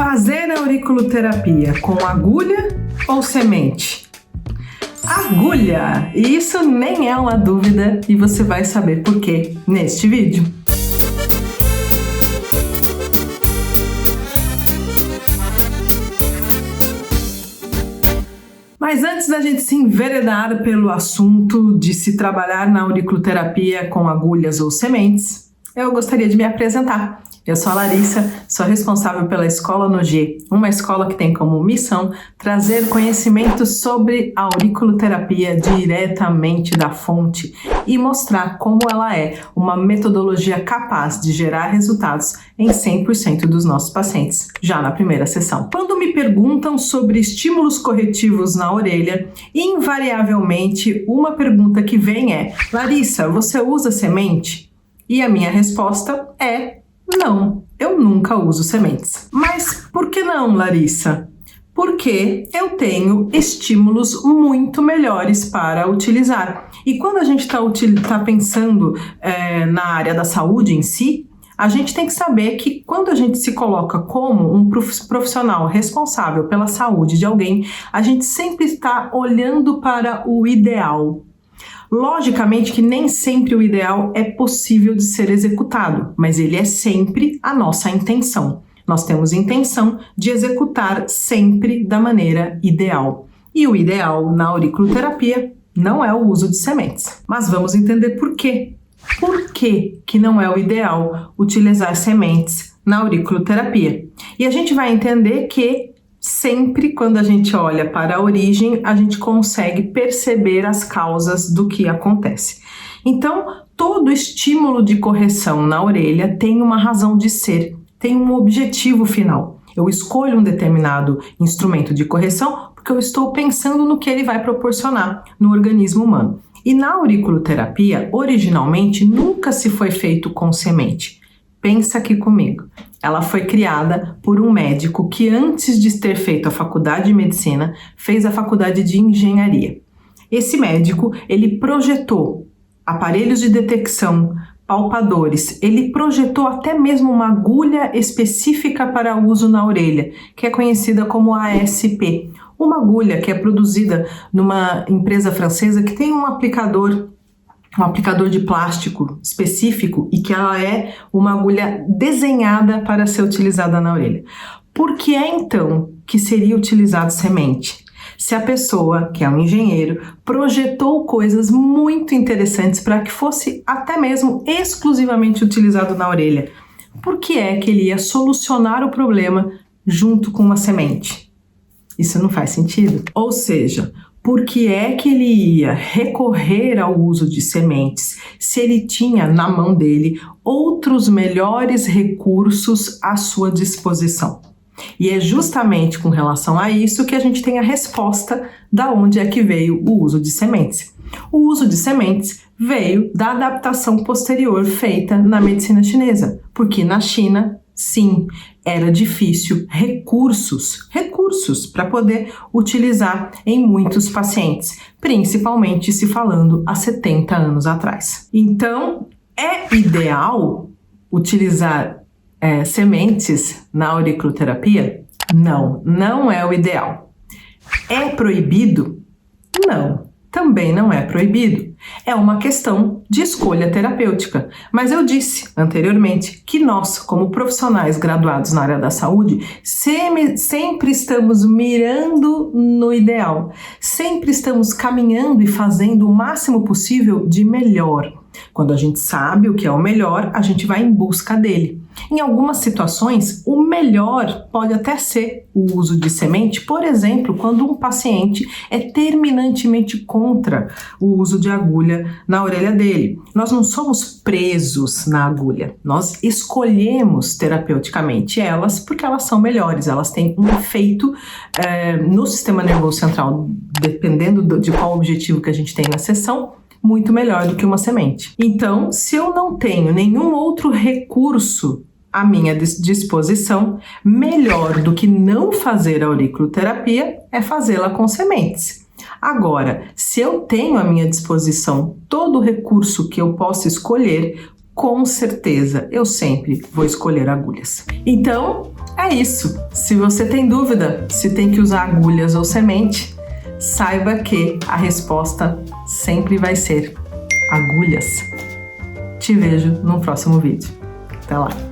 Fazer auriculoterapia com agulha ou semente? Agulha! E isso nem é uma dúvida e você vai saber por quê neste vídeo. Mas antes da gente se enveredar pelo assunto de se trabalhar na auriculoterapia com agulhas ou sementes, eu gostaria de me apresentar. Eu sou a Larissa, sou responsável pela Escola No G, uma escola que tem como missão trazer conhecimento sobre a auriculoterapia diretamente da fonte e mostrar como ela é uma metodologia capaz de gerar resultados em 100% dos nossos pacientes, já na primeira sessão. Quando me perguntam sobre estímulos corretivos na orelha, invariavelmente uma pergunta que vem é: Larissa, você usa semente? E a minha resposta é: não, eu nunca uso sementes. Mas por que não, Larissa? Porque eu tenho estímulos muito melhores para utilizar. E quando a gente está pensando na área da saúde em si, a gente tem que saber que quando a gente se coloca como um profissional responsável pela saúde de alguém, a gente sempre está olhando para o ideal. Logicamente que nem sempre o ideal é possível de ser executado, mas ele é sempre a nossa intenção. Nós temos intenção de executar sempre da maneira ideal. E o ideal na auriculoterapia não é o uso de sementes. Mas vamos entender por quê. Por que não é o ideal utilizar sementes na auriculoterapia? E a gente vai entender que sempre quando a gente olha para a origem, a gente consegue perceber as causas do que acontece. Então, todo estímulo de correção na orelha tem uma razão de ser, tem um objetivo final. Eu escolho um determinado instrumento de correção porque eu estou pensando no que ele vai proporcionar no organismo humano. E na auriculoterapia, originalmente, nunca se foi feito com semente. Pensa aqui comigo. Ela foi criada por um médico que, antes de ter feito a faculdade de medicina, fez a faculdade de engenharia. Esse médico, ele projetou aparelhos de detecção, palpadores, ele projetou até mesmo uma agulha específica para uso na orelha, que é conhecida como ASP. Uma agulha que é produzida numa empresa francesa que tem um aplicador de plástico específico e que ela é uma agulha desenhada para ser utilizada na orelha. Por que é então que seria utilizado semente? Se a pessoa, que é um engenheiro, projetou coisas muito interessantes para que fosse até mesmo exclusivamente utilizado na orelha, por que é que ele ia solucionar o problema junto com uma semente? Isso não faz sentido? Ou seja, por que é que ele ia recorrer ao uso de sementes se ele tinha na mão dele outros melhores recursos à sua disposição? E é justamente com relação a isso que a gente tem a resposta da onde é que veio o uso de sementes. O uso de sementes veio da adaptação posterior feita na medicina chinesa, porque na China, sim, era difícil recursos para poder utilizar em muitos pacientes, principalmente se falando há 70 anos atrás. Então, é ideal utilizar sementes na auriculoterapia? Não, não é o ideal. É proibido? Não, também não é proibido. É uma questão de escolha terapêutica. Mas eu disse anteriormente que nós, como profissionais graduados na área da saúde, sempre estamos mirando no ideal. Sempre estamos caminhando e fazendo o máximo possível de melhor. Quando a gente sabe o que é o melhor, a gente vai em busca dele. Em algumas situações, o melhor pode até ser o uso de semente, por exemplo, quando um paciente é terminantemente contra o uso de agulha na orelha dele. Nós não somos presos na agulha, nós escolhemos terapeuticamente elas porque elas são melhores, elas têm um efeito no sistema nervoso central, dependendo de qual objetivo que a gente tem na sessão, muito melhor do que uma semente. Então, se eu não tenho nenhum outro recurso à minha disposição, melhor do que não fazer a auriculoterapia é fazê-la com sementes. Agora, se eu tenho à minha disposição todo o recurso que eu possa escolher, com certeza eu sempre vou escolher agulhas. Então, É isso. Se você tem dúvida se tem que usar agulhas ou semente, saiba que a resposta sempre vai ser agulhas. Te vejo no próximo vídeo. Até lá!